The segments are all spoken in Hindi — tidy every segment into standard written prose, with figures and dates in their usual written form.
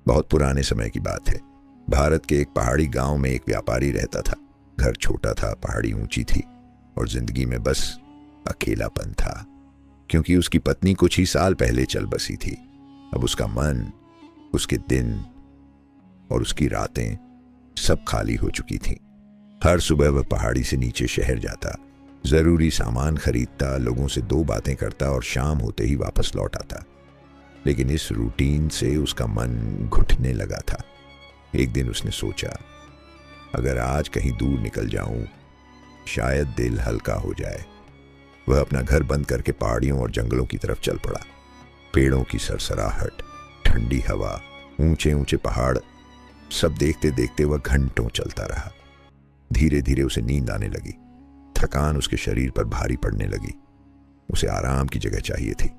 बहुत पुराने समय की बात है। भारत के एक पहाड़ी गांव में एक व्यापारी रहता था। घर छोटा था, पहाड़ी ऊंची थी और जिंदगी में बस अकेलापन था, क्योंकि उसकी पत्नी कुछ ही साल पहले चल बसी थी। अब उसका मन, उसके दिन और उसकी रातें सब खाली हो चुकी थीं। हर सुबह वह पहाड़ी से नीचे शहर जाता, जरूरी सामान खरीदता, लोगों से दो बातें करता और शाम होते ही वापस लौट आता। लेकिन इस रूटीन से उसका मन घुटने लगा था। एक दिन उसने सोचा, अगर आज कहीं दूर निकल जाऊं, शायद दिल हल्का हो जाए। वह अपना घर बंद करके पहाड़ियों और जंगलों की तरफ चल पड़ा। पेड़ों की सरसराहट, ठंडी हवा, ऊंचे ऊंचे पहाड़, सब देखते देखते वह घंटों चलता रहा। धीरे धीरे उसे नींद आने लगी। थकान उसके शरीर पर भारी पड़ने लगी। उसे आराम की जगह चाहिए थी।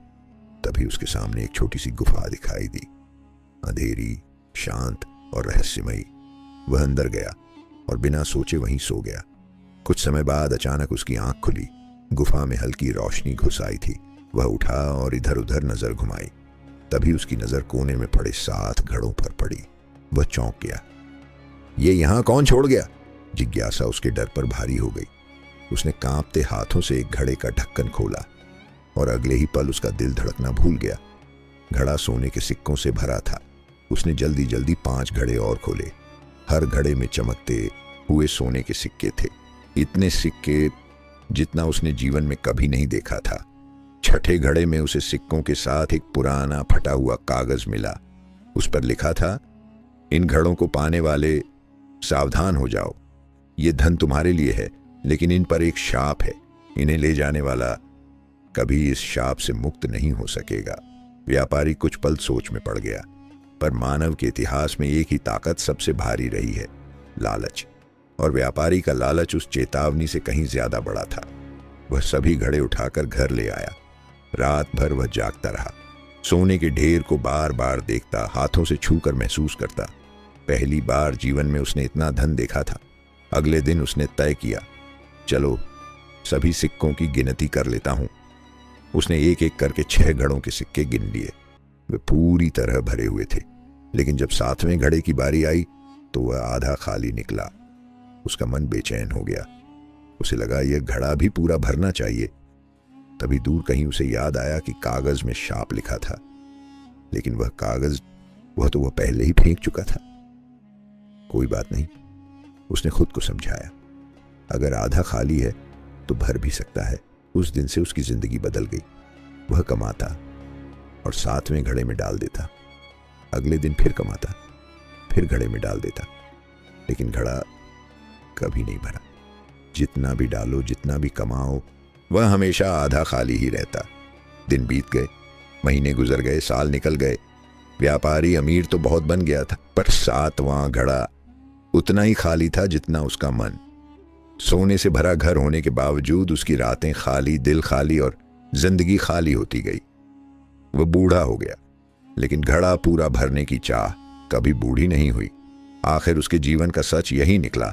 तभी उसके सामने एक छोटी सी गुफा दिखाई दी, अंधेरी, शांत और रहस्यमयी। वह अंदर गया और बिना सोचे वहीं सो गया। कुछ समय बाद अचानक उसकी आंख खुली। गुफा में हल्की रोशनी घुस आई थी। वह उठा और इधर उधर नजर घुमाई। तभी उसकी नजर कोने में पड़े 7 घड़ों पर पड़ी। वह चौंक गया। ये यहां कौन छोड़ गया? जिज्ञासा उसके डर पर भारी हो गई। उसने कांपते हाथों से एक घड़े का ढक्कन खोला और अगले ही पल उसका दिल धड़कना भूल गया। घड़ा सोने के सिक्कों से भरा था। उसने जल्दी जल्दी 5 घड़े और खोले। हर घड़े में चमकते हुए सोने के सिक्के थे, इतने सिक्के जितना उसने जीवन में कभी नहीं देखा था। छठे घड़े में उसे सिक्कों के साथ एक पुराना फटा हुआ कागज मिला। उस पर लिखा था, इन घड़ों को पाने वाले सावधान हो जाओ। ये धन तुम्हारे लिए है, लेकिन इन पर एक शाप है। इन्हें ले जाने वाला कभी इस शाप से मुक्त नहीं हो सकेगा। व्यापारी कुछ पल सोच में पड़ गया। पर मानव के इतिहास में एक ही ताकत सबसे भारी रही है, लालच। और व्यापारी का लालच उस चेतावनी से कहीं ज्यादा बड़ा था। वह सभी घड़े उठाकर घर ले आया। रात भर वह जागता रहा, सोने के ढेर को बार बार देखता, हाथों से छूकर महसूस करता। पहली बार जीवन में उसने इतना धन देखा था। अगले दिन उसने तय किया, चलो सभी सिक्कों की गिनती कर लेता हूं। उसने एक एक करके 6 घड़ों के सिक्के गिन लिए। वे पूरी तरह भरे हुए थे, लेकिन जब 7वें घड़े की बारी आई तो वह आधा खाली निकला। उसका मन बेचैन हो गया। उसे लगा यह घड़ा भी पूरा भरना चाहिए। तभी दूर कहीं उसे याद आया कि कागज में शाप लिखा था, लेकिन वह कागज तो वह पहले ही फेंक चुका था। कोई बात नहीं, उसने खुद को समझाया, अगर आधा खाली है तो भर भी सकता है। उस दिन से उसकी जिंदगी बदल गई। वह कमाता और 7वें घड़े में डाल देता। अगले दिन फिर कमाता, फिर घड़े में डाल देता, लेकिन घड़ा कभी नहीं भरा। जितना भी डालो, जितना भी कमाओ, वह हमेशा आधा खाली ही रहता। दिन बीत गए, महीने गुजर गए, साल निकल गए। व्यापारी अमीर तो बहुत बन गया था, पर 7वां घड़ा उतना ही खाली था जितना उसका मन। सोने से भरा घर होने के बावजूद उसकी रातें खाली, दिल खाली और जिंदगी खाली होती गई। वह बूढ़ा हो गया, लेकिन घड़ा पूरा भरने की चाह कभी बूढ़ी नहीं हुई। आखिर उसके जीवन का सच यही निकला,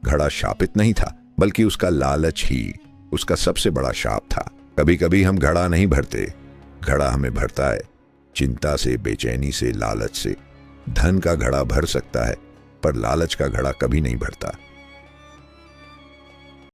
घड़ा शापित नहीं था, बल्कि उसका लालच ही उसका सबसे बड़ा शाप था। कभी कभी हम घड़ा नहीं भरते, घड़ा हमें भरता है। चिंता से, बेचैनी से, लालच से। धन का घड़ा भर सकता है, पर लालच का घड़ा कभी नहीं भरता।